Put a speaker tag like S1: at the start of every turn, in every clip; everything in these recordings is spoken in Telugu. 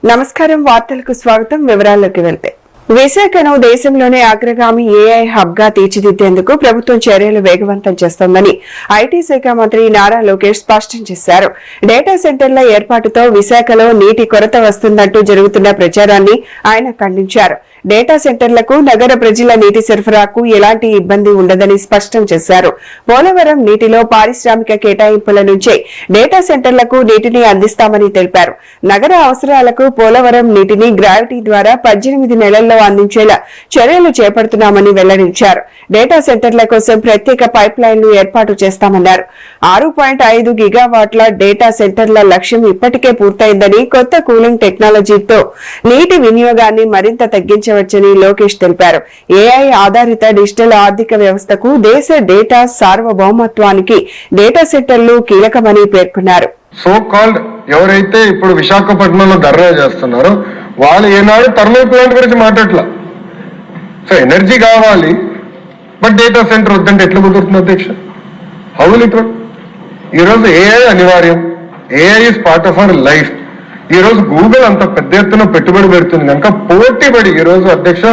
S1: నమస్కారం వార్తలకు స్వాగతం వివరాల్లోకి వెళ్తే విశాఖను దేశంలోనే అగ్రగామి ఏఐ హబ్ గా తీర్చిదిద్దేందుకు ప్రభుత్వం చర్యలు వేగవంతం చేస్తోందని ఐటీ శాఖ మంత్రి నారా లోకేష్ స్పష్టం చేశారు. డేటా సెంటర్ల ఏర్పాటుతో విశాఖలో నీటి కొరత వస్తుందంటూ జరుగుతున్న ప్రచారాన్ని ఆయన ఖండించారు. డేటా సెంటర్లకు నగర ప్రజల నీటి సరఫరాకు ఎలాంటి ఇబ్బంది ఉండదని స్పష్టం చేశారు. పోలవరం నీటిలో పారిశ్రామిక కేటాయింపుల నుంచే డేటా సెంటర్లకు నీటిని అందిస్తామని తెలిపారు. నగర అవసరాలకు పోలవరం నీటిని గ్రావిటీ ద్వారా 18 నెలల్లో అందించేలా చర్యలు చేపడుతున్నామని వెల్లడించారు. డేటా సెంటర్ల కోసం ప్రత్యేక పైప్ లైన్లు ఏర్పాటు చేస్తామన్నారు. 6.5 గిగావాట్ల డేటా సెంటర్ల లక్ష్యం ఇప్పటికే పూర్తయిందని, కొత్త కూలింగ్ టెక్నాలజీతో నీటి వినియోగాన్ని మరింత తగ్గించవచ్చని లోకేష్ తెలిపారు. ఏఐ ఆధారిత డిజిటల్ ఆర్థిక వ్యవస్థకు, దేశ డేటా సార్వభౌమత్వానికి డేటా సెంటర్లు కీలకమని పేర్కొన్నారు.
S2: సో కాల్డ్ ఎవరైతే ఇప్పుడు విశాఖపట్నంలో ధర్నా చేస్తున్నారో వాళ్ళు ఏనాడు థర్మల్ ప్లాంట్ గురించి మాట్లాడలా. సో ఎనర్జీ కావాలి, బట్ డేటా సెంటర్ వద్దంటే ఎట్లా కుదురుతుంది అధ్యక్ష? How will it work? ఈరోజు ఏఐ అనివార్యం. AI is part of our life. ఈ రోజు గూగుల్ అంత పెద్ద ఎత్తున పెట్టుబడి పెడుతుంది కనుక పోటీపడి ఈరోజు అధ్యక్ష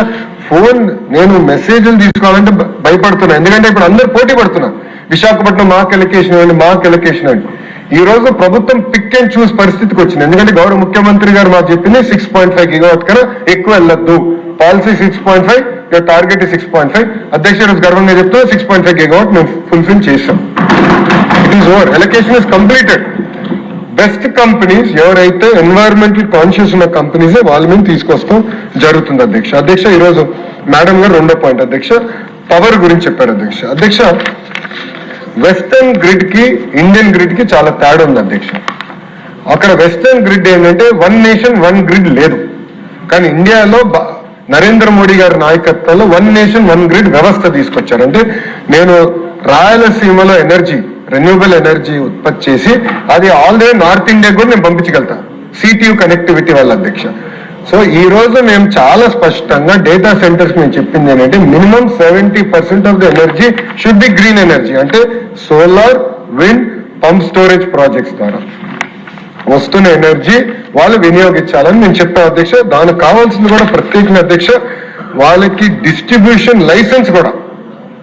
S2: ఫోన్ నేను మెసేజ్లు తీసుకోవాలంటే భయపడుతున్నా. ఎందుకంటే ఇప్పుడు అందరు పోటీ పడుతున్నారు. విశాఖపట్నం మాకు ఎలకేషన్ ఇవ్వండి, మాకు ఎలకేషన్ ఇవ్వండి. ఈ రోజు ప్రభుత్వం పిక్ అండ్ చూస్ పరిస్థితికి వచ్చింది. ఎందుకంటే గౌరవ ముఖ్యమంత్రి గారు మాకు చెప్పింది 6.5 గిగావాట్ కన్నా ఎక్కువ వెళ్ళొద్దు. Policy 6.5, target 6.5. అధ్యక్ష రోజు గర్వంగా చెప్తే 6.5 గిగావాట్ మేము ఫుల్ఫిల్ చేసాం. It is over. Allocation is completed. Best companies ఎవరైతే ఎన్వైరన్మెంటల్ కాన్షియస్ ఉన్న కంపెనీస్ వాళ్ళ మీద తీసుకొస్తాం జరుగుతుంది అధ్యక్ష. అధ్యక్ష ఈరోజు మేడం గారు రెండో పాయింట్ అధ్యక్ష పవర్ గురించి చెప్పారు అధ్యక్ష. అధ్యక్ష వెస్టర్న్ గ్రిడ్ కి ఇండియన్ గ్రిడ్ కి చాలా తేడా ఉంది అధ్యక్ష. అక్కడ వెస్టర్న్ గ్రిడ్ ఏంటంటే 1 నేషన్ 1 గ్రిడ్ లేదు. కానీ ఇండియాలో నరేంద్ర మోడీ గారి నాయకత్వంలో 1 నేషన్ 1 గ్రిడ్ వ్యవస్థ తీసుకొచ్చారు. అంటే నేను రాయలసీమలో ఎనర్జీ రెన్యూబుల్ ఎనర్జీ ఉత్పత్తి చేసి అది ఆల్రెడీ నార్త్ ఇండియా కూడా నేను పంపించగలుగుతా సిటియు కనెక్టివిటీ వల్ల అధ్యక్ష. సో ఈ రోజు మేము చాలా స్పష్టంగా డేటా సెంటర్స్ మేము చెప్పింది ఏంటంటే minimum 70% of the energy should be green energy. అంటే solar, wind, pump storage projects ద్వారా వస్తున్న ఎనర్జీ వాళ్ళు వినియోగించాలని నేను చెప్పాను అధ్యక్ష. దానికి కావాల్సింది కూడా ప్రత్యేకంగా అధ్యక్ష వాళ్ళకి డిస్ట్రిబ్యూషన్ లైసెన్స్ కూడా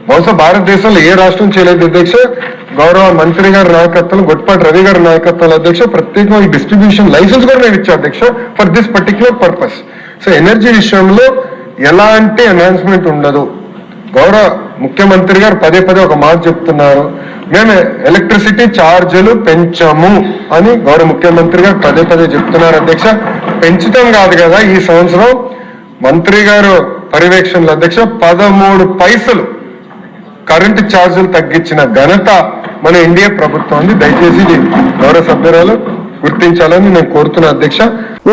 S2: బహుశా భారతదేశంలో ఏ రాష్ట్రం చేయలేదు అధ్యక్ష. గౌరవ మంత్రి గారి నాయకత్వంలో, గొట్పాటి రవి గారి నాయకత్వంలో అధ్యక్ష ప్రత్యేకంగా డిస్ట్రిబ్యూషన్ లైసెన్స్ కూడా నేను ఇచ్చా అధ్యక్ష for this particular purpose. So energy విషయంలో ఎలాంటి ఎన్హాన్స్మెంట్ ఉండదు. గౌరవ ముఖ్యమంత్రి గారు పదే ఒక మాట చెప్తున్నారు, మేము ఎలక్ట్రిసిటీ ఛార్జీలు పెంచాము అని గౌరవ ముఖ్యమంత్రి గారు పదే చెప్తున్నారు అధ్యక్ష. పెంచడం కాదు కదా, ఈ సంవత్సరం మంత్రి గారు పర్యవేక్షణలో అధ్యక్ష 13 పైసలు కరెంటు ఛార్జీలు తగ్గించిన ఘనత మన ఎన్డీఏ ప్రభుత్వాన్ని. దయచేసి గౌరవ సభ్యురాలు గుర్తించాలని నేను కోరుతున్నా అధ్యక్ష.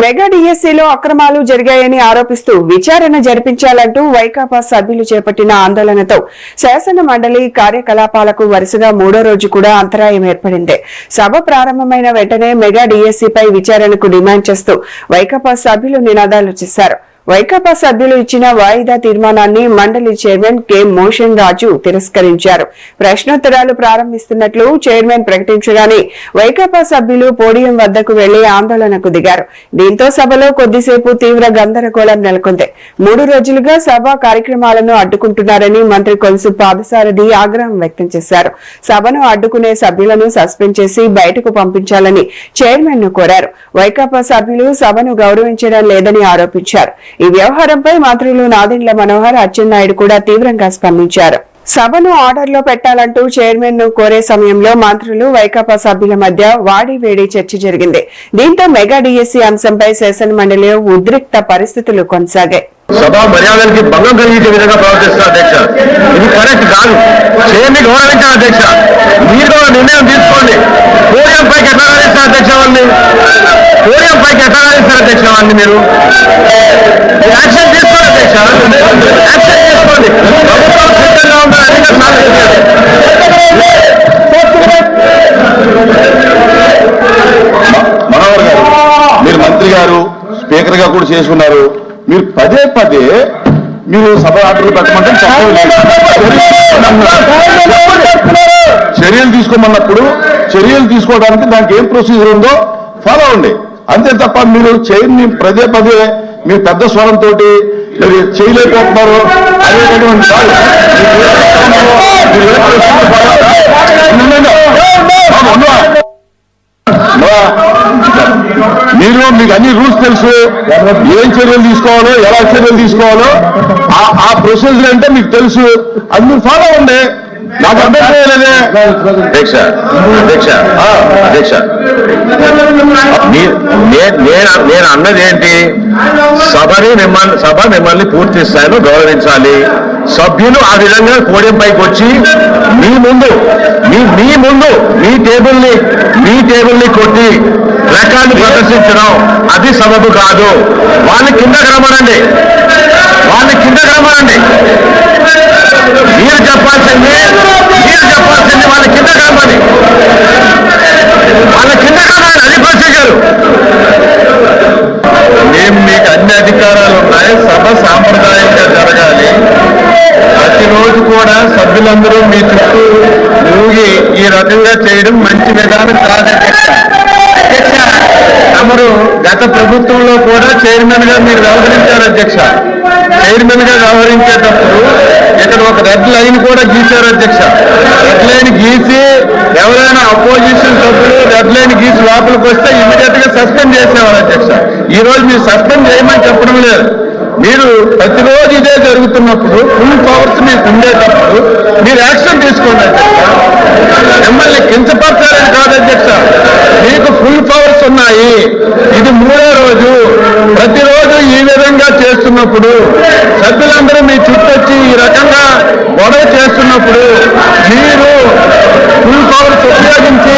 S1: మెగా డిఎస్సీలో అక్రమాలు జరిగాయని ఆరోపిస్తూ విచారణ జరిపించాలంటూ వైకాపా సభ్యులు చేపట్టిన ఆందోళనతో శాసన మండలి కార్యకలాపాలకు వరుసగా 3వ రోజు కూడా అంతరాయం ఏర్పడింది. సభ ప్రారంభమైన వెంటనే మెగా డిఎస్సీపై విచారణకు డిమాండ్ చేస్తూ వైకాపా సభ్యులు నినాదాలు చేశారు. వైకాపా సభ్యులు ఇచ్చిన వాయిదా తీర్మానాన్ని మండలి చైర్మన్ కె మోషన్ రాజు తిరస్కరించారు. ప్రశ్నోత్తరాలు ప్రారంభిస్తున్నట్లు చైర్మన్ ప్రకటించగానే వైకాపా సభ్యులు పోడియం వద్దకు వెళ్లి ఆందోళనకు దిగారు. దీంతో సభలో కొద్దిసేపు తీవ్ర గందరగోళం నెలకొంది. 3 రోజులుగా సభ కార్యక్రమాలను అడ్డుకుంటున్నారని మంత్రి కొలుసు పాదసారథి ఆగ్రహం వ్యక్తం చేశారు. సభను అడ్డుకునే సభ్యులను సస్పెండ్ చేసి బయటకు పంపించాలని చైర్మన్ ను కోరారు. వైకాపా సభ్యులు సభను గౌరవించడం లేదని ఆరోపించారు. ఈ వ్యవహారంపై మంత్రులు నాదెండ్ల మనోహర్, అచ్చెన్నాయుడు కూడా తీవ్రంగా స్పందించారు. సభను ఆర్డర్లో పెట్టాలంటూ చైర్మన్ ను కోరే సమయంలో మంత్రులు, వైకాపా సభ్యుల మధ్య వాడివేడి చర్చ జరిగింది. దీంతో మెగా డిఎస్సీ అంశంపై శాసన మండలిలో ఉద్రిక్త పరిస్థితులు కొనసాగాయి.
S3: సభా మర్యాదలకి భంగం కలిగించే విధంగా ప్రవర్తిస్తున్నారు అధ్యక్ష. ఇది కరెక్ట్ కాదు. చేయని గౌరవించాలి అధ్యక్ష. మీరు నిర్ణయం తీసుకోండి. పోడియం పైకి ఎట్లా రాణిస్తారు అధ్యక్ష వాళ్ళని? పోడియం పైకి ఎట్లా రాణిస్తారు అధ్యక్ష వాళ్ళని? మీరు యాక్షన్ తీసుకోండి అధ్యక్ష. యాక్షన్ తీసుకోండి. ప్రభుత్వం సిద్ధంగా ఉందని మనోహర్ గారు, మీరు మంత్రి గారు, స్పీకర్ గా కూడా చేసుకున్నారు. మీరు పదే మీరు సభ ఆర్డర్లు పెట్టమంటే చర్యలు తీసుకోమన్నప్పుడు చర్యలు తీసుకోవడానికి దానికి ఏం ప్రొసీజర్ ఉందో ఫాలో అవ్వండి. అంతే తప్ప మీరు చైర్ని పదే పదే మీ పెద్ద స్వరంతో మీరు చేయలేకపోతున్నారు అనేటటువంటి కాదు. మీరు మీకు అన్ని రూల్స్ తెలుసు, ఏం చర్యలు తీసుకోవాలో ఎలా చర్యలు తీసుకోవాలో ఆ ప్రొసీజర్ అంటే మీకు తెలుసు, అది మీరు ఫాలో అవ్వండి. నాకు అభ్యంతరం లేదే. అధ్యక్ష నేను అన్నది ఏంటి, సభ మిమ్మల్ని పూర్తి స్థాయిలో గౌరవించాలి. సభ్యులు ఆ విధంగా పోడియం పైకి వచ్చి మీ ముందు మీ టేబుల్ని కొట్టి రికార్డు ప్రదర్శించడం అది సబబు కాదు. వాళ్ళని కిందకి రమ్మనండి. మీరు చెప్పాల్సింది వాళ్ళ కింద రమ్మని. అది ప్రొసీజర్. మేము మీకు అన్ని అధికారాలు ఉన్నాయి. సభ సాంప్రదాయంగా జరగాలి. ప్రతిరోజు కూడా సభ్యులందరూ మీ చుట్టూ ఊగి ఈ రకంగా చేయడం మంచి విధానం కాదు. అధ్యక్ష తమరు గత ప్రభుత్వంలో కూడా చైర్మన్ గా మీరు వ్యవహరించారు. అధ్యక్ష చైర్మన్ గా వ్యవహరించేటప్పుడు ఇక్కడ ఒక రెడ్ లైన్ కూడా గీశారు. అధ్యక్ష రెడ్ లైన్ గీసి ఎవరైనా అపోజిషన్ సభ్యులు రెడ్ లైన్ గీసి లోపలికి వస్తే ఇమీడియట్ గా సస్పెండ్ చేసేవారు. అధ్యక్ష ఈ రోజు మీరు సస్పెండ్ చేయమని చెప్పడం లేదు. మీరు ప్రతిరోజు ఇదే జరుగుతున్నప్పుడు ఫుల్ పవర్స్ మీకు ఉండేటప్పుడు మీరు యాక్షన్ తీసుకోండి. అధ్యక్ష మిమ్మల్ని కించపరచాలని కాదు. అధ్యక్ష మీకు ఫుల్ పవర్స్ ఉన్నాయి. ఇది 3వ రోజు. ప్రతిరోజు ఈ విధంగా చేస్తున్నప్పుడు సభ్యులందరూ మీ చుట్టొచ్చి ఈ రకంగా గొడవ చేస్తున్నప్పుడు మీరు ఫుల్ పవర్స్ ఉపయోగించి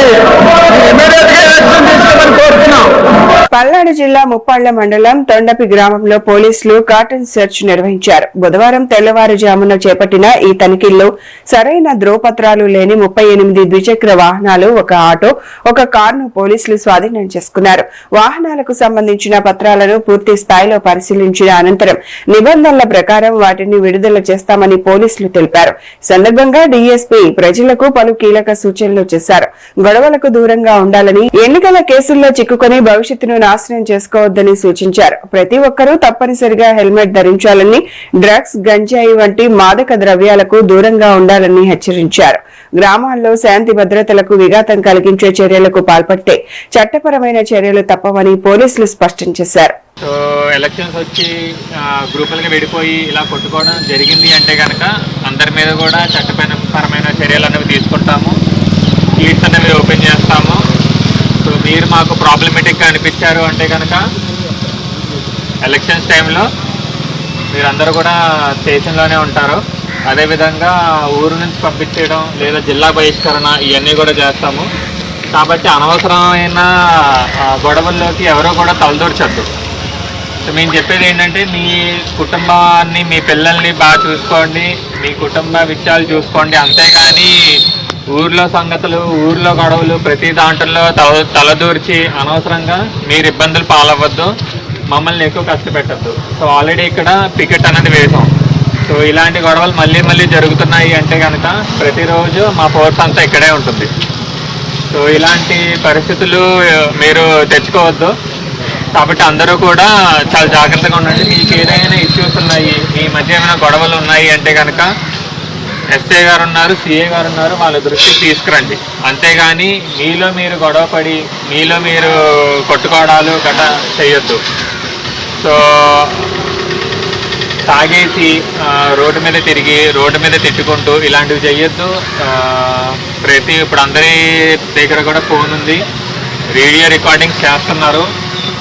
S3: ఇమీడియట్ గా యాక్షన్ తీసుకోమని కోరుతున్నాం.
S1: పల్నాడు జిల్లా ముప్పాళ్ల మండలం తొండపి గ్రామంలో పోలీసులు కార్టన్ సెర్చ్ నిర్వహించారు. బుధవారం తెల్లవారుజామున చేపట్టిన ఈ తనిఖీల్లో సరైన ధ్రువపత్రాలు లేని 38 ద్విచక్ర వాహనాలు, ఒక ఆటో, ఒక కారును పోలీసులు స్వాధీనం చేసుకున్నారు. వాహనాలకు సంబంధించిన పత్రాలను పూర్తి స్థాయిలో పరిశీలించిన అనంతరం నిబంధనల ప్రకారం వాటిని విడుదల చేస్తామని పోలీసులు తెలిపారు. సందర్భంగా డీఎస్పీ ప్రజలకు పలు కీలక సూచనలు చేశారు. గొడవలకు దూరంగా ఉండాలని, ఎన్నికల కేసుల్లో చిక్కుకొని భవిష్యత్తును నాశనం చేసుకోవద్దని సూచించారు. ప్రతి ఒక్కరూ తప్పనిసరిగా హెల్మెట్ ధరించాలని, డ్రగ్స్, గంజాయి వంటి మాదక ద్రవ్యాలకు దూరంగా ఉండాలని హెచ్చరించారు. గ్రామాల్లో శాంతి భద్రతలకు విఘాతం కలిగించే చర్యలకు పాల్పడితే చట్టపరమైన చర్యలు తప్పవని పోలీసులు స్పష్టం చేశారు.
S4: సో ఎలక్షన్స్ వచ్చి గ్రూపులుగా విడిపోయి ఇలా కొట్టుకోవడం జరిగింది అంటే కనుక అందరి మీద కూడా చట్టపరమైన చర్యలు అనేవి తీసుకుంటాము. లీడ్స్ అనేవి ఓపెన్ చేస్తాము. సో మీరు మాకు ప్రాబ్లమేటిక్గా అనిపించారు అంటే కనుక ఎలక్షన్స్ టైంలో మీరందరూ కూడా స్టేషన్లోనే ఉంటారు. అదేవిధంగా ఊరు నుంచి పంపించేయడం లేదా జిల్లా బహిష్కరణ ఇవన్నీ కూడా చేస్తాము. కాబట్టి అనవసరమైన గొడవల్లోకి ఎవరో కూడా తలదూర్చొద్దు. సో మేము చెప్పేది ఏంటంటే మీ కుటుంబాన్ని, మీ పిల్లల్ని బాగా చూసుకోండి, మీ కుటుంబ విషయాలు చూసుకోండి. అంతేగాని ఊర్లో సంగతులు, ఊర్లో గొడవలు ప్రతి దాంట్లో తలదూర్చి అనవసరంగా మీరు ఇబ్బందులు పాలవ్వద్దు, మమ్మల్ని ఎక్కువ కష్టపెట్టద్దు. సో ఆల్రెడీ ఇక్కడ పికెట్ అనేది వేసాం. సో ఇలాంటి గొడవలు మళ్ళీ జరుగుతున్నాయి అంటే కనుక ప్రతిరోజు మా ఫోర్స్ అంతా ఇక్కడే ఉంటుంది. సో ఇలాంటి పరిస్థితులు మీరు తెచ్చుకోవద్దు. కాబట్టి అందరూ కూడా చాలా జాగ్రత్తగా ఉండండి. మీకు ఏదైనా ఇష్యూస్ ఉన్నాయి, మీ మధ్య ఏమైనా గొడవలు ఉన్నాయి అంటే కనుక ఎస్ఐ గారు ఉన్నారు, సిఏ గారు ఉన్నారు, వాళ్ళ దృష్టికి తీసుకురండి. అంతేగాని మీలో మీరు గొడవపడి మీలో మీరు కొట్టుకోవడాలు గట్రా చేయొద్దు. సో తాగేసి రోడ్డు మీద తిరిగి రోడ్డు మీద తిట్టుకుంటూ ఇలాంటివి చేయొద్దు. ఇప్పుడు అందరి దగ్గర కూడా ఫోన్ ఉంది, వీడియో రికార్డింగ్స్ చేస్తున్నారు.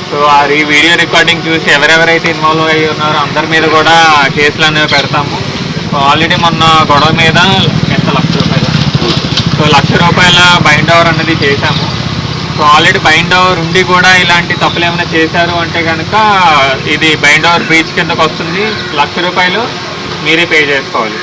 S4: సో ఆ వీడియో రికార్డింగ్ చూసి ఎవరెవరైతే ఇన్వాల్వ్ అయ్యి ఉన్నారో అందరి మీద కూడా కేసులు అనేవి పెడతాము. సో ఆల్రెడీ మొన్న గొడవ మీద ఎంత ₹1,00,000, సో ₹1,00,000 బైండ్ ఓవర్ అనేది చేశాము. సో ఆల్రెడీ బైండ్ ఓవర్ ఉండి కూడా ఇలాంటి తప్పులు ఏమైనా చేశారు అంటే కనుక ఇది బైండ్ ఓవర్ బ్రీచ్ కిందకు వస్తుంది. ₹1,00,000 మీరే పే చేసుకోవాలి.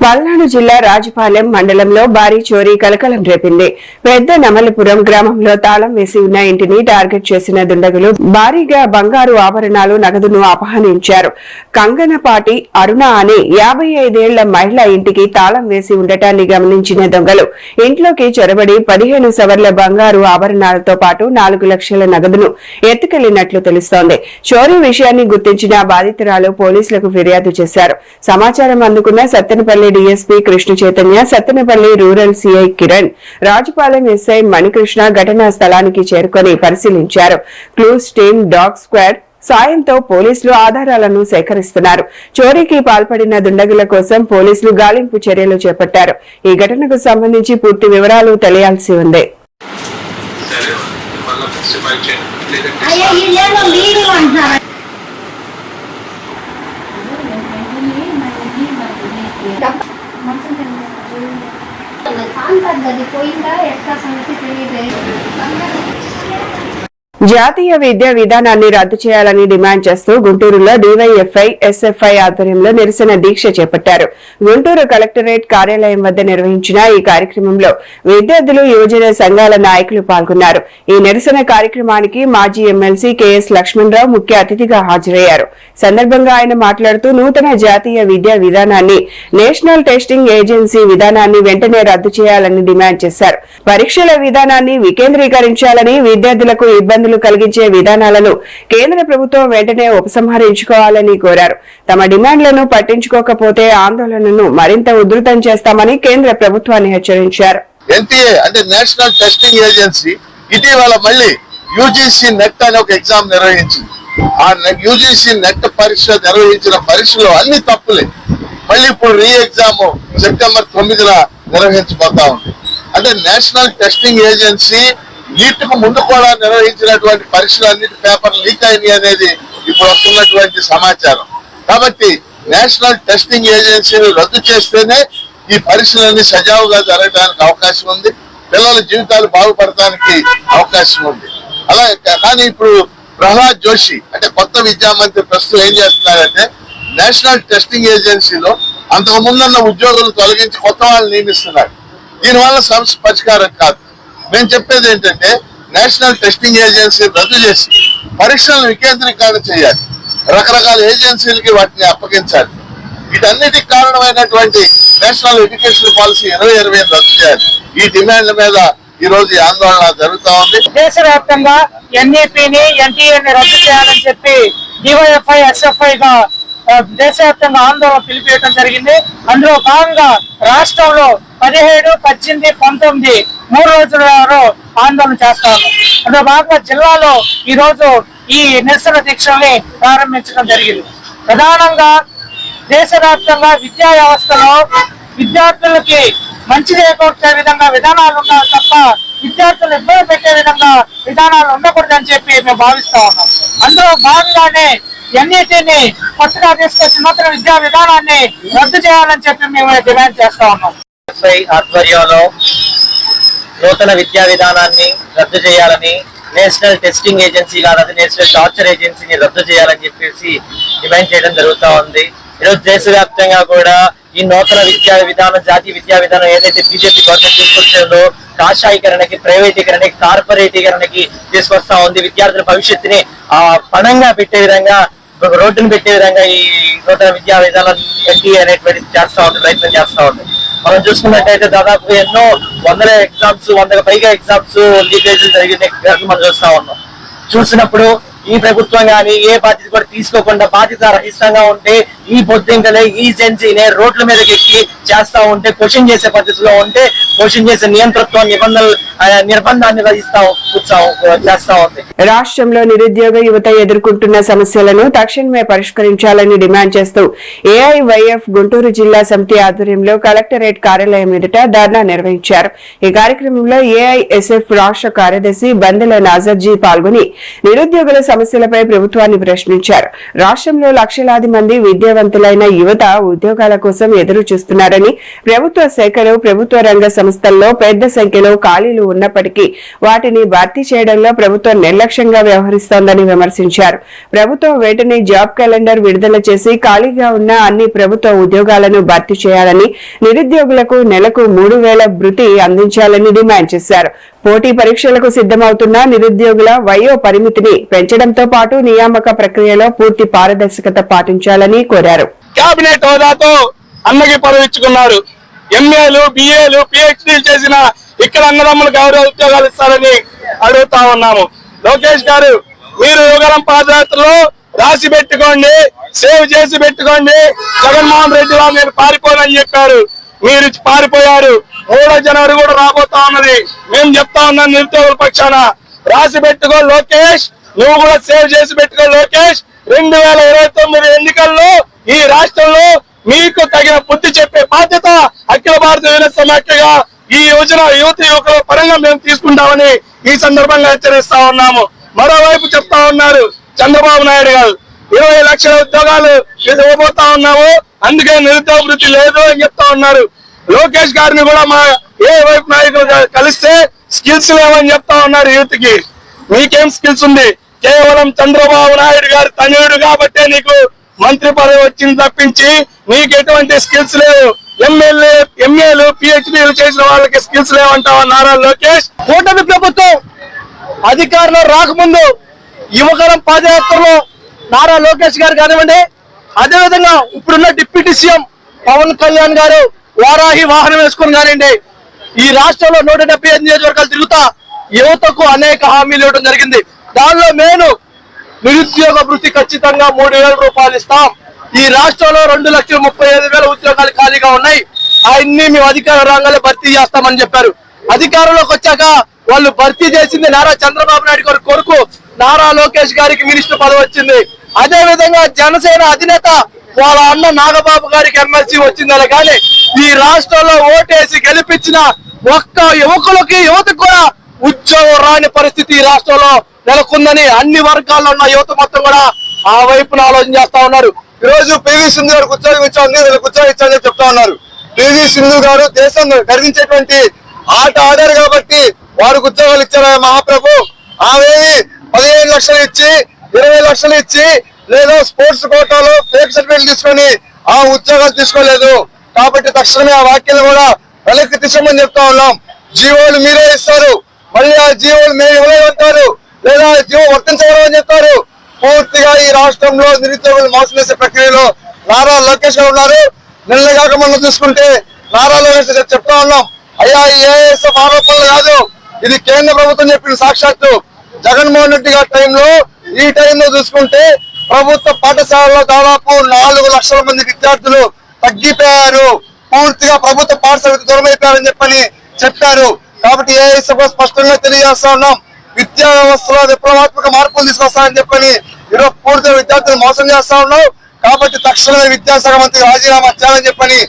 S1: పల్నాడు జిల్లా రాజపాలెం మండలంలో భారీ చోరీ కలకలం రేపింది. పెద్ద నమలపురం గ్రామంలో తాళం వేసి ఉన్న ఇంటిని టార్గెట్ చేసిన దుండగులు భారీగా బంగారు ఆభరణాలు, నగదును అపహరించారు. కంగనపాటి అరుణ అనే 55 ఏళ్ల మహిళ ఇంటికి తాళం వేసి ఉండటాన్ని గమనించిన దొంగలు ఇంట్లోకి చొరబడి 15 సవర్ల బంగారు ఆభరణాలతో పాటు 4 లక్షల నగదును ఎత్తుకెళ్లినట్లు తెలుస్తోంది. చోరీ విషయాన్ని గుర్తించిన బాధితురాలు పోలీసులకు ఫిర్యాదు చేశారు. సమాచారం అందుకున్న Sattenapalli DSP Krishna Chaitanya, Sattenapalli rural CI Kiran, Rajapalem SI Manikrishna ఘటనా స్థలానికి చేరుకొని పరిశీలించారు. క్లూస్ టీమ్, డాగ్ స్క్వాడ్ సాయంతో పోలీసులు ఆధారాలను సేకరిస్తున్నారు. చోరీకి పాల్పడిన దుండగుల కోసం పోలీసులు గాలింపు చర్యలు చేపట్టారు. ఈ ఘటనకు సంబంధించి పూర్తి వివరాలు తెలియాల్సి ఉంది. జాతీయ విద్యా విధానాన్ని రద్దు చేయాలని డిమాండ్ చేస్తూ గుంటూరులో డీవైఎఫ్ఐ, ఎస్ఎఫ్ఐ ఆధ్వర్యంలో నిరసన దీక్ష చేపట్టారు. గుంటూరు కలెక్టరేట్ కార్యాలయం వద్ద నిర్వహించిన ఈ కార్యక్రమంలో విద్యార్థులు, యువజన సంఘాల నాయకులు పాల్గొన్నారు. ఈ నిరసన కార్యక్రమానికి మాజీ ఎమ్మెల్సీ కెఎస్ లక్ష్మణరావు ముఖ్య అతిథిగా హాజరయ్యారు. సందర్భంగా ఆయన మాట్లాడుతూ నూతన జాతీయ విద్యా విధానాన్ని, నేషనల్ టెస్టింగ్ ఏజెన్సీ విధానాన్ని వెంటనే రద్దు చేయాలని డిమాండ్ చేశారు. పరీక్షల విధానాన్ని వికేంద్రీకరించాలని, విద్యార్థులకు ఇబ్బందులు కలిగించే విధానాలను కేంద్ర ప్రభుత్వం వెంటనే ఉపసంహరించుకోవాలని కోరారు. తమ డిమాండ్లను పట్టించుకోకపోతే ఆందోళనను మరింత ఉధృతం చేస్తామని కేంద్ర ప్రభుత్వాన్ని హెచ్చరించారు.
S3: ఎన్టీఏ అంటే నేషనల్ టెస్టింగ్ ఏజెన్సీ ఇటీవల మళ్ళీ యూజీసీ నెట్ అనే ఒక ఎగ్జామ్ నిర్వహించింది. ఆ యూజీసీ నెట్ పరీక్ష నిర్వహించిన పరీక్షలో అన్ని తప్పులే. మళ్ళీ ఇప్పుడు రీ ఎగ్జామ్ సెప్టెంబర్ 9న నిర్వహించబోతా ఉంది. అంటే నేషనల్ టెస్టింగ్ ఏజెన్సీ నీటికి ముందు కూడా నిర్వహించినటువంటి పరీక్షలు అన్నిటి పేపర్లు లీక్ అయినాయి అనేది ఇప్పుడు వస్తున్నటువంటి సమాచారం. కాబట్టి నేషనల్ టెస్టింగ్ ఏజెన్సీని రద్దు చేస్తేనే ఈ పరీక్షలన్నీ సజావుగా జరగడానికి అవకాశం ఉంది, పిల్లల జీవితాలు బాగుపడటానికి అవకాశం ఉంది. అలాగే కానీ ఇప్పుడు ప్రహ్లాద్ జోషి అంటే కొత్త విద్యామంత్రి ప్రస్తుతం ఏం చేస్తున్నారంటే నేషనల్ టెస్టింగ్ ఏజెన్సీలో అంతకు ముందున్న ఉద్యోగులు తొలగించి కొత్త వాళ్ళు నియమిస్తున్నారు. దీనివల్ల సమస్య పరిష్కారం కాదు. నేను చెప్పేది ఏంటంటే నేషనల్ టెస్టింగ్ ఏజెన్సీ రద్దు చేసి పరీక్షలను వికేంద్రీకరణ చేయాలి, రకరకాల ఏజెన్సీలకి వాటిని అప్పగించాలి. వీటన్నిటికి కారణమైనటువంటి నేషనల్ ఎడ్యుకేషన్ పాలసీ 2020 రద్దు చేయాలి. ఈ డిమాండ్ల మీద ఈ రోజు ఆందోళన జరుగుతా ఉంది.
S5: దేశవ్యాప్తంగా ఎన్ఈపీని, ఎన్టీఏని రద్దు చేయాలని చెప్పి డివైఎఫ్ఐ, ఎస్ఎఫ్ఐ గా దేశవ్యాప్తంగా ఆందోళన పిలిపియడం జరిగింది. అందులో భాగంగా రాష్ట్రంలో 17, 18, 19 3 రోజుల ఆందోళన చేస్తాము. అందులో భాగంగా జిల్లాలో ఈ రోజు ఈ నిరసన దీక్షల్ని ప్రారంభించడం జరిగింది. ప్రధానంగా దేశవ్యాప్తంగా విద్యా వ్యవస్థలో విద్యార్థులకి మంచి చేకూర్చే విధంగా విధానాలు ఉండాలి తప్ప విద్యార్థులు ఇబ్బంది పెట్టే విధంగా విధానాలు ఉండకూడదని చెప్పి మేము భావిస్తా ఉన్నాం. అందులో భాగంగానే ఎన్ఈటీని కొత్తగా తీసుకొచ్చి నూతన విద్యా విధానాన్ని రద్దు చేయాలని చెప్పి మేము డిమాండ్ చేస్తా ఉన్నాం.
S6: ఆధ్వర్యంలో నూతన విద్యా విధానాన్ని రద్దు చేయాలని, నేషనల్ టెస్టింగ్ ఏజెన్సీ కాదు నేషనల్ టార్చర్ ఏజెన్సీని రద్దు చేయాలని చెప్పేసి డిమాండ్ చేయడం జరుగుతూ ఉంది. ఈరోజు దేశవ్యాప్తంగా కూడా ఈ నూతన విద్యా విధానం, జాతీయ విద్యా విధానం ఏదైతే బీజేపీ గవర్నమెంట్ తీసుకొచ్చిందో కాషాయీకరణకి, ప్రైవేటీకరణకి, కార్పొరేటీకరణకి తీసుకొస్తా ఉంది. విద్యార్థుల భవిష్యత్తుని పణంగా పెట్టే విధంగా, రోడ్డును పెట్టే విధంగా ఈ నూతన విద్యా విధానం ఎన్టీఏ అనేటువంటి ప్రయత్నం చేస్తా ఉంది. మనం చూసుకున్నట్టయితే దాదాపు ఎన్నో వందల ఎగ్జామ్స్, 100కు పైగా ఎగ్జామ్స్ లీకేజీలు జరిగిన మనం చూస్తా ఉన్నాం. చూసినప్పుడు ఈ ప్రభుత్వం కానీ ఏ బాధ్యత కూడా తీసుకోకుండా బాధ్యత రహితంగా ఉంటే ఈ పొద్దుంకలే ఈ ఏజెన్సీనే రోడ్ల మీదకి ఎక్కి చేస్తా ఉంటే, క్వశ్చన్ చేసే పద్ధతిలో ఉంటే క్వశ్చన్ చేసే నియంతృత్వం, నిర్బంధాన్ని చేస్తా ఉంది.
S1: రాష్ట్రంలో నిరుద్యోగ యువత ఎదుర్కొంటున్న సమస్యలను తక్షణమే పరిష్కరించాలని డిమాండ్ చేస్తూ ఏఐవైఎఫ్ గుంటూరు జిల్లా సమితి ఆధ్వర్యంలో కలెక్టరేట్ కార్యాలయం ఎదుట ధర్నా నిర్వహించారు. ఈ కార్యక్రమంలో ఏఐఎస్ఎఫ్ రాష్ట్ర కార్యదర్శి బందెల నాజర్జీ పాల్గొని నిరుద్యోగుల సమస్యలపై ప్రభుత్వాన్ని ప్రశ్నించారు. రాష్ట్రంలో లక్షలాది మంది విద్యా విద్యావంతులైన యువత ఉద్యోగాల కోసం ఎదురు చూస్తున్నారని, ప్రభుత్వ శాఖలు, ప్రభుత్వ రంగ సంస్థల్లో పెద్ద సంఖ్యలో ఖాళీలు ఉన్నప్పటికీ వాటిని భర్తీ చేయడంలో ప్రభుత్వం నిర్లక్ష్యంగా వ్యవహరిస్తోందని విమర్శించారు. ప్రభుత్వం వెంటనే జాబ్ క్యాలెండర్ విడుదల చేసి ఖాళీగా ఉన్న అన్ని ప్రభుత్వ ఉద్యోగాలను భర్తీ చేయాలని, నిరుద్యోగులకు నెలకు 3,000 భృతి అందించాలని డిమాండ్ చేశారు. పోటీ పరీక్షలకు సిద్ధమవుతున్న నిరుద్యోగుల వయో పరిమితిని పెంచడంతో పాటు నియామక ప్రక్రియలో పూర్తి పారదర్శకత పాటించాలని కోరారు.
S7: కేబినెట్ హోదాతో అన్నకి పదవిచ్చుకున్నారు. ఎంఏలు, బిఏలు, పిహెచ్డీలు చేసిన ఇక్కడ అన్నదమ్ములకు ఎవరు ఉద్యోగాలు ఇస్తారని అడుగుతా ఉన్నాము. లోకేష్ గారు, మీరు యువగలం పాదయాత్రలో రాసి పెట్టుకోండి, సేవ్ చేసి పెట్టుకోండి. జగన్మోహన్ రెడ్డి గారు నేను పారిపోనని చెప్పారు, మీరు పారిపోయారు. 3వ జనవరి కూడా రాబోతా ఉన్నది. మేము చెప్తా ఉన్నాం నిరుద్యోగుల పక్షాన, రాసి పెట్టుకో లోకేష్, నువ్వు కూడా సేవ్ చేసి పెట్టుకో లోకేష్. 2029 ఎన్నికల్లో ఈ రాష్ట్రంలో మీకు తగిన బుద్ధి చెప్పే బాధ్యత అఖిల భారత యువజన సమాఖ్యగా ఈ యువకుల పరంగా మేము తీసుకుంటామని ఈ సందర్భంగా హెచ్చరిస్తా ఉన్నాము. మరోవైపు చెప్తా ఉన్నారు చంద్రబాబు నాయుడు గారు, 20 లక్షల ఉద్యోగాలు ఇవ్వబోతా ఉన్నాము, అందుకే నిరుద్యోగ వృత్తి లేదు అని చెప్తా ఉన్నారు. లోకేష్ గారిని కూడా మా ఏ వైపు నాయకులు కలిస్తే స్కిల్స్ లేవని చెప్తా ఉన్నారు. యూత్ కి మీకేం స్కిల్స్ ఉంది? కేవలం చంద్రబాబు నాయుడు గారు తనయుడు కాబట్టే నీకు మంత్రి పదవి వచ్చింది తప్పించి నీకు ఎటువంటి స్కిల్స్ లేవు. ఎంఏలు, పిహెచ్డీలు చేసిన వాళ్ళకి స్కిల్స్ లేవంటావా నారా లోకేష్? కూటమి ప్రభుత్వం అధికారంలో రాకముందు యువగలం పాదయాత్రలో నారా లోకేష్ గారు కానివ్వండి, అదేవిధంగా ఇప్పుడున్న డిప్యూటీ సీఎం పవన్ కళ్యాణ్ గారు వారాహి వాహనం వేసుకుని కానివ్వండి, ఈ రాష్ట్రంలో 175 నియోజకవర్గాలు తిరుగుతా యువతకు అనేక హామీలు ఇవ్వడం జరిగింది. దానిలో నేను నిరుద్యోగ భృతి ఖచ్చితంగా 3,000 రూపాయలు ఇస్తాం. ఈ రాష్ట్రంలో 2,35,000 ఉద్యోగాలు ఖాళీగా ఉన్నాయి, అవన్నీ మేము అధికార రంగాల్లో భర్తీ చేస్తామని చెప్పారు. అధికారంలోకి వచ్చాక వాళ్ళు భర్తీ చేసింది నారా చంద్రబాబు నాయుడు గారి కొరకు నారా లోకేష్ గారికి మినిస్టర్ పదవి వచ్చింది. అదే విధంగా జనసేన అధినేత వాళ్ళ అన్న నాగబాబు గారికి ఎమ్మెల్సీ వచ్చిందని కానీ ఈ రాష్ట్రంలో ఓటేసి గెలిపించిన ఒక్క యువతకు కూడా ఉద్యోగం రాని పరిస్థితి ఈ రాష్ట్రంలో నెలకొందని అన్ని వర్గాల్లో ఉన్న యువత మొత్తం కూడా ఆ వైపున ఆలోచన చేస్తా ఉన్నారు. ఈ రోజు పివి సింధు గారికి ఉద్యోగం ఇచ్చామని వీళ్ళకి ఉద్యోగం ఇచ్చామని చెప్తా ఉన్నారు. పివి సింధు గారు దేశం గర్వించేటువంటి ఆట ఆడారు కాబట్టి వారికి ఉద్యోగాలు ఇచ్చారు మహాప్రభు. ఆమె 15 లక్షలు ఇచ్చి 20 లక్షలు ఇచ్చి లేదా స్పోర్ట్స్ కోటాలో ఫేక్ సర్టిఫికేట్ తీసుకొని ఆ ఉద్యోగాలు తీసుకోలేదు. కాబట్టి తక్షణమే ఆ వ్యాఖ్యలు కూడా వెనక్కి తీసుకోమని చెప్తా ఉన్నాం. జీవోలు మీరే ఇస్తారు, మళ్ళీ ఆ జీవోలు మేము ఇవ్వలేమంటారు, లేదా జీవో వర్తించగలమని చెప్తారు. పూర్తిగా ఈ రాష్ట్రంలో నిరుద్యోగులు మోసం చేసే ప్రక్రియలో నారా లోకేష్ గారు ఉన్నారు. నిన్నగాక మనం చూసుకుంటే నారా లోకేష్ చెప్తా ఉన్నాం, అయ్యా ఏఎస్ఎఫ్ ఆరోపణలు కాదు, ఇది కేంద్ర ప్రభుత్వం చెప్పిన సాక్షాత్తు జగన్మోహన్ రెడ్డి గారి టైంలో. ఈ టైంలో చూసుకుంటే ప్రభుత్వ పాఠశాలలో దాదాపు 4 లక్షల మంది విద్యార్థులు తగ్గిపోయారు, పూర్తిగా ప్రభుత్వ పాఠశాలకు దూరం అయిపోయారని చెప్పారు. కాబట్టి ఏఎస్ఎఫ్ స్పష్టంగా తెలియజేస్తా ఉన్నాం, విద్యా వ్యవస్థలో విప్లవాత్మక మార్పులు తీసుకొస్తారని ఈరోజు పూర్తిగా విద్యార్థులు మోసం చేస్తా ఉన్నాం. కాబట్టి తక్షణమే విద్యాశాఖ మంత్రి రాజీనామా చేయాలని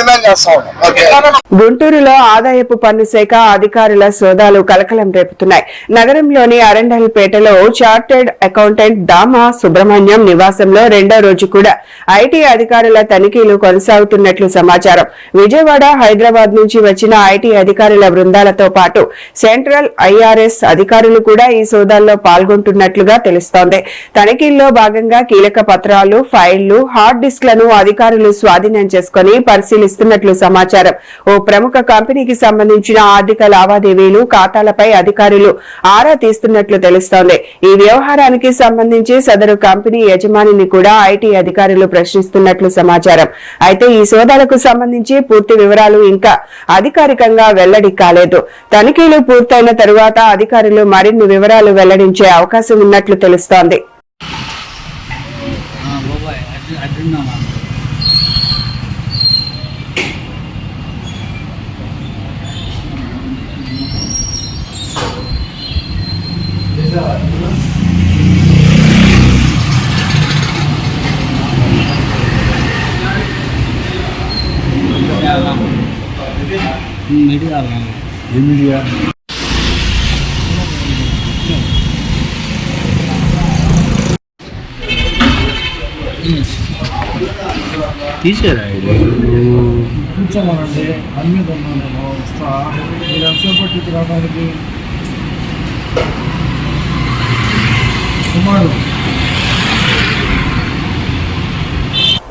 S7: డిమాండ్ చేస్తా ఉన్నాం.
S1: గుంటూరులో ఆదాయపు పన్ను శాఖ అధికారుల సోదాలు కలకలం రేపుతున్నాయి. నగరంలోని అరండల్పేటలో చార్టెడ్ అకౌంటెంట్ దామా సుబ్రహ్మణ్యం నివాసంలో 2వ రోజు కూడా ఐటీ అధికారుల తనిఖీలు కొనసాగుతున్నట్లు సమాచారం. విజయవాడ, హైదరాబాద్ నుంచి వచ్చిన ఐటీ అధికారుల బృందాలతో పాటు సెంట్రల్ ఐఆర్ఎస్ అధికారులు కూడా ఈ సోదాల్లో పాల్గొంటున్నట్లుగా తెలుస్తోంది. తనిఖీల్లో భాగంగా కీలక పత్రాలు, ఫైళ్లు, హార్డ్ డిస్క్లను అధికారులు స్వాధీనం చేసుకుని పరిశీలిస్తున్నట్లు సమాచారం. ఓ ప్రముఖ కంపెనీకి సంబంధించిన ఆర్థిక లావాదేవీలు, ఖాతాలపై అధికారులు ఆరా తీస్తున్నట్లు తెలుస్తోంది. ఈ వ్యవహారానికి సంబంధించి సదరు కంపెనీ యజమానిని కూడా ఐటీ అధికారులు ప్రశ్నిస్తున్నట్లు సమాచారం. అయితే ఈ సోదాలకు సంబంధించి పూర్తి వివరాలు ఇంకా అధికారికంగా వెల్లడి కాలేదు. తనిఖీలు పూర్తయిన తరువాత అధికారులు మరిన్ని వివరాలు వెల్లడించే అవకాశం ఉన్నట్లు తెలుస్తోంది.
S8: మీడియా తీసారా
S5: కూర్చోమనండి అన్ని ఉన్నాను నేను వస్తా మీరు ఎంతసేపు పట్టించి రావడానికి కుమారు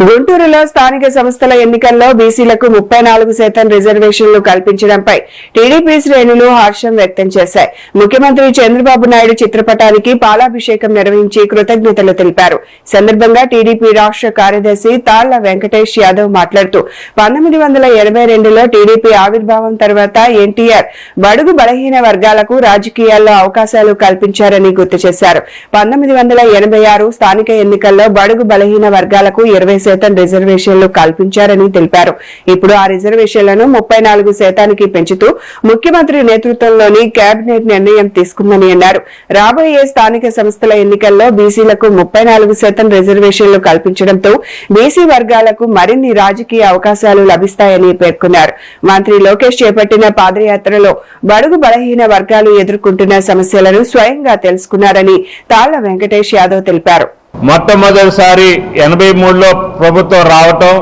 S1: గుంటూరులో స్థానిక సంస్థల ఎన్నికల్లో బీసీలకు 34% రిజర్వేషన్లు కల్పించడంపై టీడీపీ శ్రేణులు హర్షం వ్యక్తం చేశాయి. ముఖ్యమంత్రి చంద్రబాబు నాయుడు చిత్రపటానికి పాలాభిషేకం నిర్వహించి కృతజ్ఞతలు తెలిపారు. సందర్భంగా టీడీపీ రాష్ట్ర కార్యదర్శి తాళ్ల వెంకటేష్ యాదవ్ మాట్లాడుతూ 1982లో టీడీపీ ఆవిర్భావం తర్వాత ఎన్టీఆర్ బడుగు బలహీన వర్గాలకు రాజకీయాల్లో అవకాశాలు కల్పించారని గుర్తు చేశారు. 1986 స్థానిక ఎన్నికల్లో బడుగు బలహీన వర్గాలకు 20% రిజర్వేషన్లు కల్పించారని తెలిపారు. ఇప్పుడు ఆ రిజర్వేషన్లను 34% పెంచుతూ ముఖ్యమంత్రి నేతృత్వంలోని కేబినెట్ నిర్ణయం తీసుకుందని అన్నారు. రాబోయే స్థానిక సంస్థల ఎన్నికల్లో బీసీలకు 34% రిజర్వేషన్లు కల్పించడంతో బీసీ వర్గాలకు మరిన్ని రాజకీయ అవకాశాలు లభిస్తాయని పేర్కొన్నారు. మంత్రి లోకేష్ చేపట్టిన పాదయాత్రలో బడుగు బలహీన వర్గాలు ఎదుర్కొంటున్న సమస్యలను స్వయంగా తెలుసుకున్నారని తాళ్ల వెంకటేష్ యాదవ్ తెలిపారు.
S3: మొట్టమొదటిసారి 83లో ప్రభుత్వం రావటం,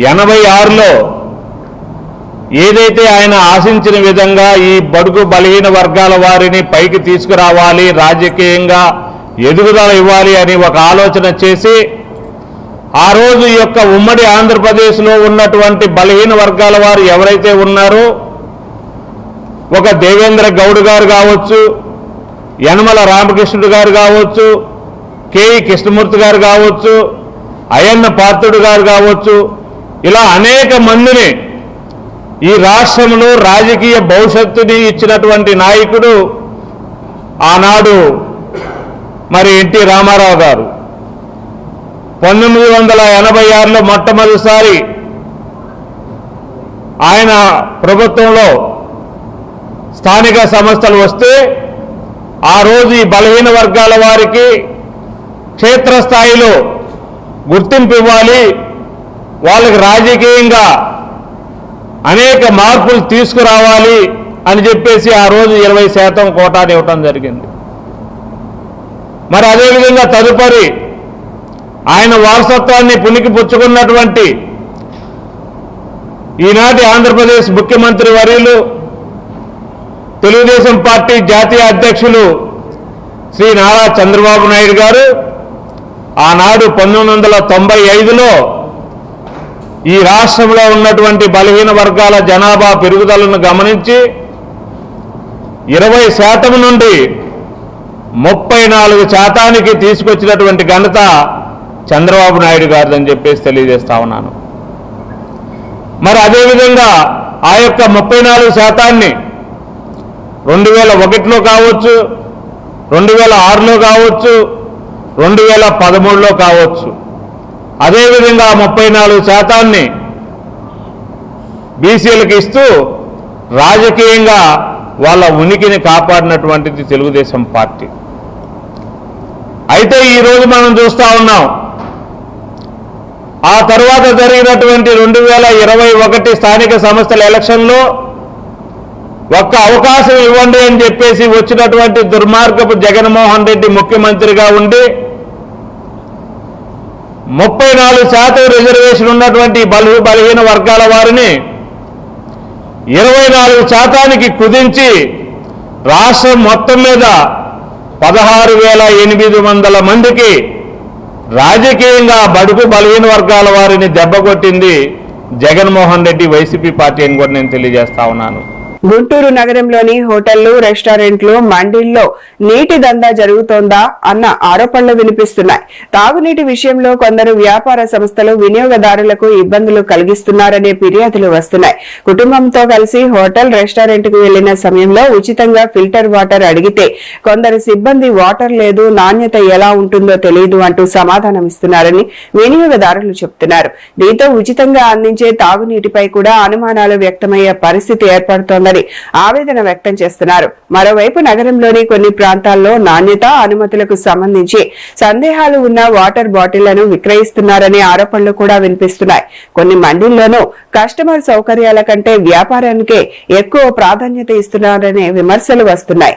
S3: 86లో ఏదైతే ఆయన ఆశించిన విధంగా ఈ బడుగు బలహీన వర్గాల వారిని పైకి తీసుకురావాలి, రాజకీయంగా ఎదుగుదల ఇవ్వాలి అని ఒక ఆలోచన చేసి ఆ రోజు ఈ యొక్క ఉమ్మడి ఆంధ్రప్రదేశ్లో ఉన్నటువంటి బలహీన వర్గాల వారు ఎవరైతే ఉన్నారో, ఒక దేవేంద్ర గౌడ్ గారు కావచ్చు, యనమల రామకృష్ణుడు గారు కావచ్చు, కేఈ కృష్ణమూర్తి గారు కావచ్చు, అయ్యన్న పాత్రుడు గారు కావచ్చు, ఇలా అనేక మందిని ఈ రాష్ట్రంలో రాజకీయ భవిష్యత్తుని ఇచ్చినటువంటి నాయకుడు ఆనాడు మరి ఎన్టీ రామారావు గారు. 1986లో మొట్టమొదటిసారి ఆయన ప్రభుత్వంలో స్థానిక సంస్థలు వస్తే ఆ రోజు ఈ బలహీన వర్గాల వారికి క్షేత్రస్థాయిలో గుర్తింపు ఇవ్వాలి, వాళ్ళకి రాజకీయంగా అనేక మార్పులు తీసుకురావాలి అని చెప్పేసి ఆ రోజు 20% కోటాను ఇవ్వటం జరిగింది. మరి అదేవిధంగా తదుపరి ఆయన వారసత్వాన్ని పుణికిపుచ్చుకున్నటువంటి ఈనాటి ఆంధ్రప్రదేశ్ ముఖ్యమంత్రి వర్యులు, తెలుగుదేశం పార్టీ జాతీయ అధ్యక్షులు శ్రీ నారా చంద్రబాబు నాయుడు గారు ఆనాడు 1995లో ఈ రాష్ట్రంలో ఉన్నటువంటి బలహీన వర్గాల జనాభా పెరుగుదలను గమనించి 20% నుండి 34% తీసుకొచ్చినటువంటి ఘనత చంద్రబాబు నాయుడు గారిదని చెప్పేసి తెలియజేస్తా ఉన్నాను. మరి అదేవిధంగా ఆ యొక్క 34%ని 2001లో కావచ్చు, 2006లో కావచ్చు, 2013లో కావచ్చు, అదేవిధంగా 34%ని బీసీలకు ఇస్తూ రాజకీయంగా వాళ్ళ ఉనికిని కాపాడినటువంటిది తెలుగుదేశం పార్టీ. అయితే ఈరోజు మనం చూస్తా ఉన్నాం, ఆ తర్వాత జరిగినటువంటి 2021 స్థానిక సంస్థల ఎలక్షన్లో ఒక్క అవకాశం ఇవ్వండి అని చెప్పేసి వచ్చినటువంటి దుర్మార్గపు జగన్మోహన్ రెడ్డి ముఖ్యమంత్రికి ఉండి 34% రిజర్వేషన్ ఉన్నటువంటి బలహీన వర్గాల వారిని 24%కి కుదించి రాష్ట్రం మొత్తం మీద 16,800 మందికి రాజకీయంగా బడుగు బలహీన వర్గాల వారిని దెబ్బకొట్టింది జగన్మోహన్ రెడ్డి వైసీపీ పార్టీ అని కూడా నేను తెలియజేస్తా ఉన్నాను.
S1: గుంటూరు నగరంలోని హోటళ్లు, రెస్టారెంట్లు, మండీల్లో నీటి దందా జరుగుతోందా అన్న ఆరోపణలు వినిపిస్తున్నాయి. తాగునీటి విషయంలో కొందరు వ్యాపార సంస్థలు వినియోగదారులకు ఇబ్బందులు కలిగిస్తున్నారనే ఫిర్యాదులు వస్తున్నాయి. కుటుంబంతో కలిసి హోటల్, రెస్టారెంట్ కు వెళ్లిన సమయంలో ఉచితంగా ఫిల్టర్ వాటర్ అడిగితే కొందరు సిబ్బంది వాటర్ లేదు, నాణ్యత ఎలా ఉంటుందో తెలియదు అంటూ సమాధానమిస్తున్నారని వినియోగదారులు చెబుతున్నారు. దీంతో ఉచితంగా అందించే తాగునీటిపై కూడా అనుమానాలు వ్యక్తమయ్యే పరిస్థితి ఏర్పడుతోందని ఆవేదన వ్యక్తం చేస్తున్నారు. మరోవైపు నగరంలోని కొన్ని ప్రాంతాల్లో నాణ్యత, అనుమతులకు సంబంధించి సందేహాలు ఉన్న వాటర్ బాటిళ్లను విక్రయిస్తున్నారనే ఆరోపణలు కూడా వినిపిస్తున్నాయి. కొన్ని మండీల్లోనూ కస్టమర్ సౌకర్యాల కంటే వ్యాపారానికే ఎక్కువ ప్రాధాన్యత ఇస్తున్నారనే విమర్శలు వస్తున్నాయి.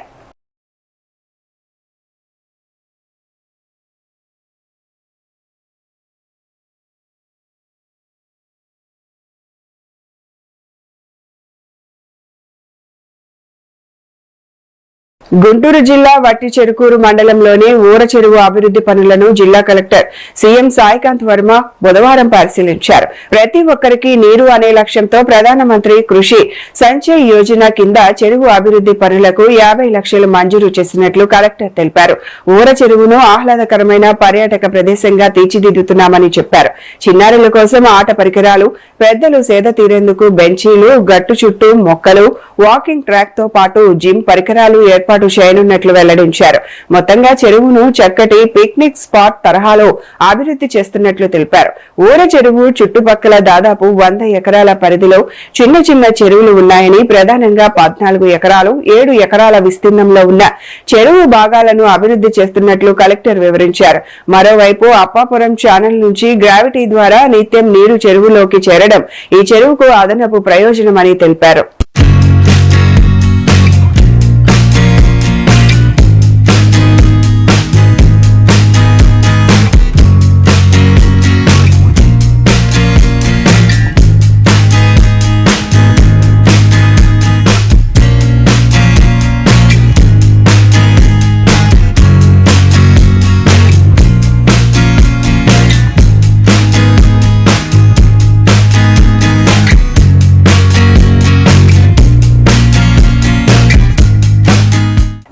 S1: గుంటూరు జిల్లా వట్టిచెరుకూరు మండలంలోని ఊర చెరువు అభివృద్ధి పనులను జిల్లా కలెక్టర్ సీఎం సాయికాంత్ వర్మ బుధవారం పరిశీలించారు. ప్రతి ఒక్కరికి నీరు అనే లక్ష్యంతో ప్రధానమంత్రి కృషి సంచయ్ యోజన కింద చెరువు అభివృద్ధి పనులకు 50 లక్షలు మంజూరు చేసినట్లు కలెక్టర్ తెలిపారు. ఊర చెరువును ఆహ్లాదకరమైన పర్యాటక ప్రదేశంగా తీర్చిదిద్దుతున్నామని చెప్పారు. చిన్నారుల కోసం ఆట పరికరాలు, పెద్దలు సేద తీరేందుకు బెంచీలు, గట్టు చుట్టూ మొక్కలు, వాకింగ్ ట్రాక్ తో పాటు జిమ్ పరికరాలు ఏర్పాటు చేయనున్నట్లు వెల్లడించారు. మొత్తంగా చెరువును చక్కటి పిక్నిక్ స్పాట్ తరహాలో అభివృద్ధి చేస్తున్నట్లు తెలిపారు. ఊర చెరువు చుట్టుపక్కల దాదాపు 100 ఎకరాల పరిధిలో చిన్న చిన్న చెరువులు ఉన్నాయని, ప్రధానంగా 14 ఎకరాలు, 7 ఎకరాల విస్తీర్ణంలో ఉన్న చెరువు భాగాలను అభివృద్ధి చేస్తున్నట్లు కలెక్టర్ వివరించారు. మరోవైపు అప్పాపురం ఛానల్ నుంచి గ్రావిటీ ద్వారా నిత్యం నీరు చెరువులోకి చేరడం ఈ చెరువుకు అదనపు ప్రయోజనమని తెలిపారు.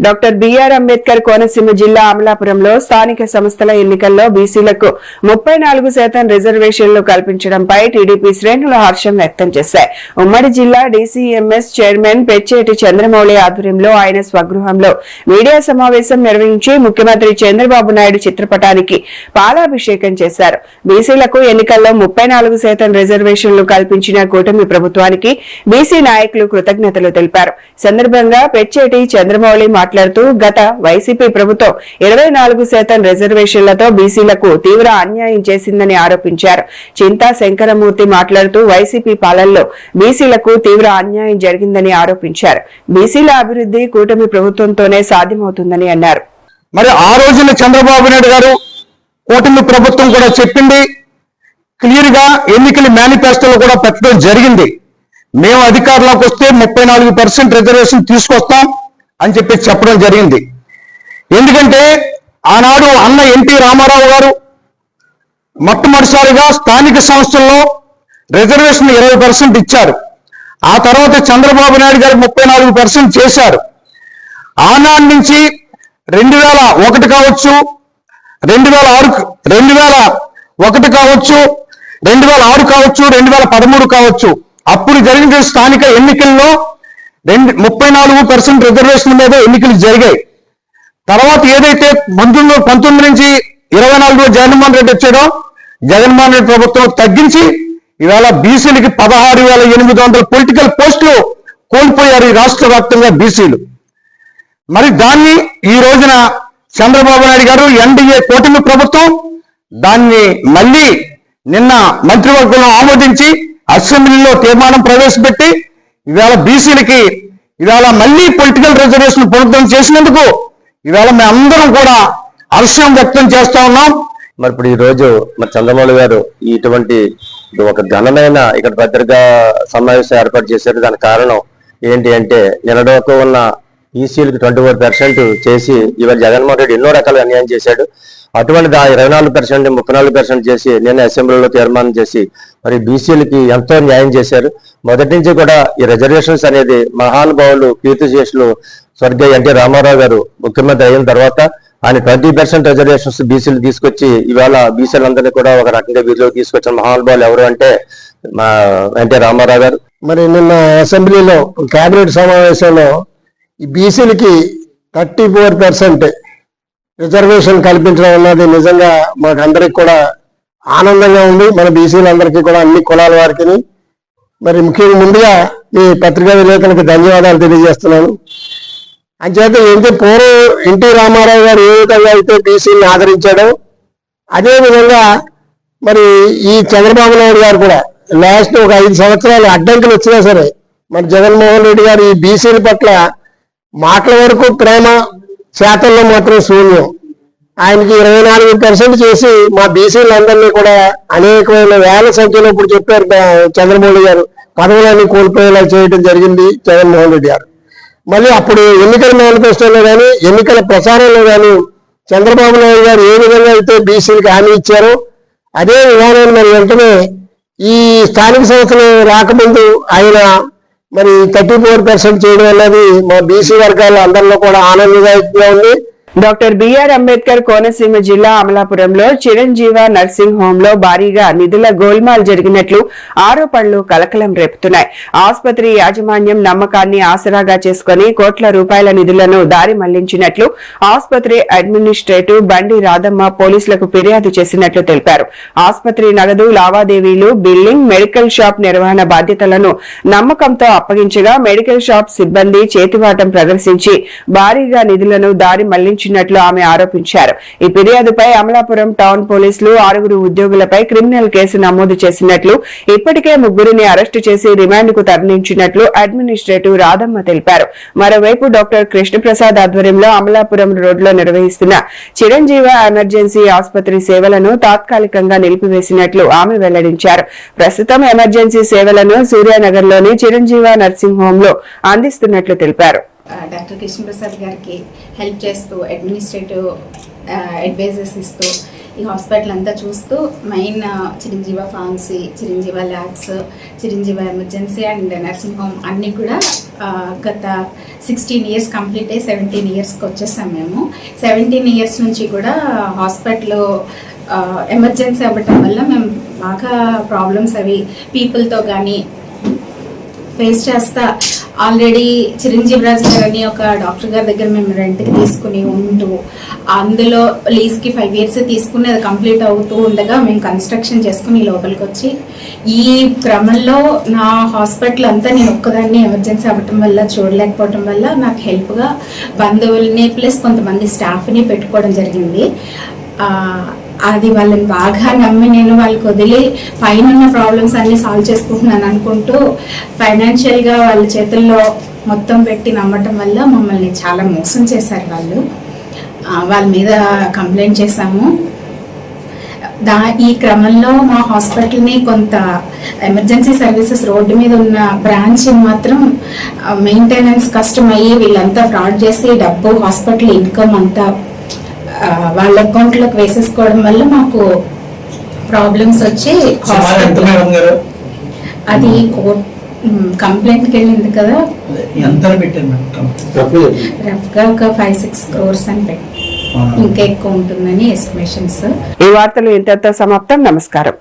S1: డాక్టర్ బిఆర్ అంబేద్కర్ కోనసీమ జిల్లా అమలాపురంలో స్థానిక సంస్థల ఎన్నికల్లో బీసీలకు 34% రిజర్వేషన్లు కల్పించడంపై టీడీపీ శ్రేణులు హర్షం వ్యక్తం చేశాయి. ఉమ్మడి జిల్లా డీసీఎంఎస్ చైర్మన్ పెచ్చేటి చంద్రమౌళి ఆధ్వర్యంలో ఆయన స్వగృహంలో మీడియా సమావేశం నిర్వహించి ముఖ్యమంత్రి చంద్రబాబు నాయుడు చిత్రపటానికి పాలాభిషేకం చేశారు. బీసీలకు ఎన్నికల్లో 34% రిజర్వేషన్లు కల్పించిన కూటమి ప్రభుత్వానికి బీసీ నాయకులు కృతజ్ఞతలు తెలిపారు. సందర్భంగా పెచ్చేటి చంద్రమౌళి మాట్లాడుతూ గత వైసీపీ ప్రభుత్వం 24% రిజర్వేషన్లతో బీసీలకు తీవ్ర అన్యాయం చేసిందని ఆరోపించారు. చింతా శంకరమూర్తి మాట్లాడుతూ వైసీపీ పాలనలో బీసీలకు తీవ్ర అన్యాయం జరిగిందని ఆరోపించారు. బీసీల అభివృద్ధి కూటమి ప్రభుత్వంతోనే సాధ్యమవుతుందని అన్నారు.
S3: మరి ఆ రోజున చంద్రబాబు నాయుడు గారు కూటమి ప్రభుత్వం కూడా చెప్పింది, క్లియర్ గా ఎన్నికల మేనిఫెస్టోలో కూడా పెట్టడం జరిగింది. మేము అధికారంలోకి వస్తే 34% రిజర్వేషన్ తీసుకొస్తాం అని చెప్పి చెప్పడం జరిగింది. ఎందుకంటే ఆనాడు అన్న ఎన్టీ రామారావు గారు మొట్టమొదటిసారిగా స్థానిక సంస్థల్లో రిజర్వేషన్ 20% ఇచ్చారు. ఆ తర్వాత చంద్రబాబు నాయుడు గారు 34% చేశారు. ఆనాడు నుంచి 2001 కావచ్చు, 2001 కావచ్చు, 2006 కావచ్చు, 2013 కావచ్చు, అప్పుడు జరిగిన స్థానిక ఎన్నికల్లో 34% రిజర్వేషన్ మీద ఎన్నికలు జరిగాయి. తర్వాత ఏదైతే 19 నుంచి 24లో జగన్మోహన్ రెడ్డి వచ్చాడో, జగన్మోహన్ రెడ్డి ప్రభుత్వం తగ్గించి ఇవాళ బీసీలకి 16,800 పొలిటికల్ పోస్టులు కోల్పోయారు ఈ రాష్ట్ర వ్యాప్తంగా బీసీలు. మరి దాన్ని ఈ రోజున చంద్రబాబు నాయుడు గారు ఎన్డీఏ కూటమి ప్రభుత్వం దాన్ని మళ్ళీ నిన్న మంత్రివర్గంలో ఆమోదించి అసెంబ్లీలో తీర్మానం ప్రవేశపెట్టి ఇవాళ బీసీలకి ఇవాళ మళ్ళీ పొలిటికల్ రిజర్వేషన్ పునరుద్ధరణ చేసినందుకు ఇవాళ మేమందరం కూడా హర్షం వ్యక్తం చేస్తా ఉన్నాం.
S8: మరి ఇప్పుడు ఈ రోజు మరి చంద్రబాబు గారు ఇటువంటి ఒక ఘనమైన ఇక్కడ భద్రతా సమావేశం ఏర్పాటు చేశారు. దానికి కారణం ఏంటి అంటే నిన్నడకు ఉన్న ఈసీలకు 24% చేసి ఇవాళ జగన్మోహన్ రెడ్డి ఎన్నో రకాల అన్యాయం చేశాడు. అటువంటి 24% 34% చేసి నిన్న అసెంబ్లీలో తీర్మానం చేసి మరి బీసీలకి ఎంతో న్యాయం చేశారు. మొదటి నుంచి కూడా ఈ రిజర్వేషన్స్ అనేది మహానుభావులు కీర్తిశేషులు స్వర్గీయ ఎన్టీ రామారావు గారు ముఖ్యమంత్రి అయిన తర్వాత ఆయన 20% రిజర్వేషన్స్ బీసీలు తీసుకొచ్చి ఇవాళ బీసీలందరినీ కూడా ఒక రకంగా వీధిలోకి తీసుకొచ్చిన మహానుభావులు ఎవరు అంటే మా ఎన్టీ రామారావు గారు.
S3: మరి నిన్న అసెంబ్లీలో కేబినెట్ సమావేశంలో ఈ బీసీలకి 34% రిజర్వేషన్ కల్పించడం అన్నది నిజంగా మాకు అందరికి కూడా ఆనందంగా ఉంది. మన బీసీలందరికీ కూడా అన్ని కులాల వారికి మరి ముఖ్యంగా ముందుగా ఈ పత్రికా విలేకరులకు ధన్యవాదాలు తెలియజేస్తున్నాను. అంచేత ఏంటి పూర్వం ఎన్టీ రామారావు గారు ఏ విధంగా అయితే బీసీని ఆదరించాడో అదే విధంగా మరి ఈ చంద్రబాబు నాయుడు గారు కూడా లాస్ట్ ఒక 5 సంవత్సరాలు అడ్డంకులు వచ్చినా సరే మరి జగన్మోహన్ రెడ్డి గారు ఈ బీసీల పట్ల మాటల వరకు ప్రేమ, చేతల్లో మాత్రం శూన్యం. ఆయనకి 24% చేసి మా బీసీలందరినీ కూడా అనేకమైన వేల సంఖ్యలో ఇప్పుడు చెప్పారు చంద్రబాబు గారు పదవులన్నీ కోల్పోయేలా చేయడం జరిగింది జగన్మోహన్ రెడ్డి గారు.
S9: మళ్ళీ అప్పుడు ఎన్నికల మేనిఫెస్టోలో కానీ ఎన్నికల ప్రచారంలో కానీ చంద్రబాబు నాయుడు గారు ఏ విధంగా అయితే బీసీలకు హామీ ఇచ్చారో అదే విధానాన్ని మరి వెంటనే ఈ స్థానిక సంస్థలు రాకముందు ఆయన మరి 34% చేయడం అన్నది మా బీసీ వర్గాల అందరిలో కూడా ఆనందదాయకంగా ఉంది.
S1: డాక్టర్ బిఆర్ అంబేద్కర్ కోనసీమ జిల్లా అమలాపురంలో చిరంజీవ నర్సింగ్ హోమ్ లో భారీగా నిధుల గోల్మాల్ జరిగినట్లు ఆరోపణలు కలకలం రేపుతున్నాయి. ఆసుపత్రి యాజమాన్యం నమ్మకాన్ని ఆసరాగా చేసుకుని కోట్ల రూపాయల నిధులను దారి మళ్లించినట్లు ఆసుపత్రి అడ్మినిస్ట్రేటివ్ బండి రాధమ్మ పోలీసులకు ఫిర్యాదు చేసినట్లు తెలిపారు. ఆసుపత్రి నగదు లావాదేవీలు, బిల్లింగ్, మెడికల్ షాప్ నిర్వహణ బాధ్యతలను నమ్మకంతో అప్పగించగా మెడికల్ షాప్ సిబ్బంది చేతివాటం ప్రదర్శించి భారీగా నిధులను దారి మళ్లించినట్లు ఆమె ఆరోపించారు. ఈ ఫిర్యాదుపై అమలాపురం టౌన్ పోలీసులు 6 ఉద్యోగులపై క్రిమినల్ కేసు నమోదు చేసినట్లు, ఇప్పటికే 3 అరెస్టు చేసి రిమాండ్కు తరలించినట్లు అడ్మినిస్ట్రేటివ్ రాధమ్మ తెలిపారు. మరోవైపు డాక్టర్ కృష్ణప్రసాద్ ఆధ్వర్యంలో అమలాపురం రోడ్లో నిర్వహిస్తున్న చిరంజీవ ఎమర్జెన్సీ ఆసుపత్రి సేవలను తాత్కాలికంగా నిలిపివేసినట్లు ఆమె వెల్లడించారు. ప్రస్తుతం ఎమర్జెన్సీ సేవలను సూర్యానగర్లోని చిరంజీవ నర్సింగ్ హోమ్ లో అందిస్తున్నట్లు తెలిపారు.
S10: డాక్టర్ కృష్ణప్రసాద్ గారికి హెల్ప్ చేస్తూ అడ్మినిస్ట్రేటివ్ అడ్వైజర్స్ ఇస్తూ ఈ హాస్పిటల్ అంతా చూస్తూ main Chiranjeeva pharmacy, Chiranjeeva labs, Chiranjeeva emergency and nursing home అన్నీ కూడా గత 16 ఇయర్స్ కంప్లీట్ అయ్యి 17 ఇయర్స్కి వచ్చేసాం మేము. 17 ఇయర్స్ నుంచి కూడా హాస్పిటల్ ఎమర్జెన్సీ అవ్వటం వల్ల మేము బాగా ప్రాబ్లమ్స్ అవి పీపుల్తో కానీ ఫేస్ చేస్తా ఆల్రెడీ చిరంజీవి రాజు గారు అని ఒక డాక్టర్ గారి దగ్గర మేము రెంట్కి తీసుకుని ఉంటూ అందులో లీజ్కి 5 ఇయర్స్ తీసుకుని అది కంప్లీట్ అవుతూ ఉండగా మేము కన్స్ట్రక్షన్ చేసుకుని లోపలికి వచ్చి ఈ క్రమంలో నా హాస్పిటల్ అంతా నేను ఒక్కదాన్ని ఎమర్జెన్సీ అవ్వటం వల్ల చూడలేకపోవటం వల్ల నాకు హెల్ప్గా బంధువుల్ని ప్లస్ కొంతమంది స్టాఫ్ని పెట్టుకోవడం జరిగింది. అది వాళ్ళని బాగా నమ్మి నేను వాళ్ళకి వదిలి పైన ప్రాబ్లమ్స్ అన్ని సాల్వ్ చేసుకుంటున్నాను అనుకుంటూ ఫైనాన్షియల్గా వాళ్ళ చేతుల్లో మొత్తం పెట్టి నమ్మటం వల్ల మమ్మల్ని చాలా మోసం చేశారు వాళ్ళు. వాళ్ళ మీద కంప్లైంట్ చేశాము. ఈ క్రమంలో మా హాస్పిటల్ని కొంత ఎమర్జెన్సీ సర్వీసెస్ రోడ్డు మీద ఉన్న బ్రాంచ్ మాత్రం మెయింటెనెన్స్ కష్టమయ్యి వీళ్ళంతా ఫ్రాడ్ చేసి డబ్బు హాస్పిటల్ ఇన్కమ్ అంతా వాళ్ళ అకౌంట్లోకి వేసేసుకోవడం వల్ల మాకు ప్రాబ్లమ్స్ వచ్చి అది కంప్లైంట్కి వెళ్ళింది కదా, రఫ్గా ఒక 5-6 crores అని పెట్టి ఇంకా ఎక్కువ ఉంటుందని ఎస్టిమేషన్స్.
S1: ఈ వార్తలు ఇంతటితో సమాప్తం. నమస్కారం.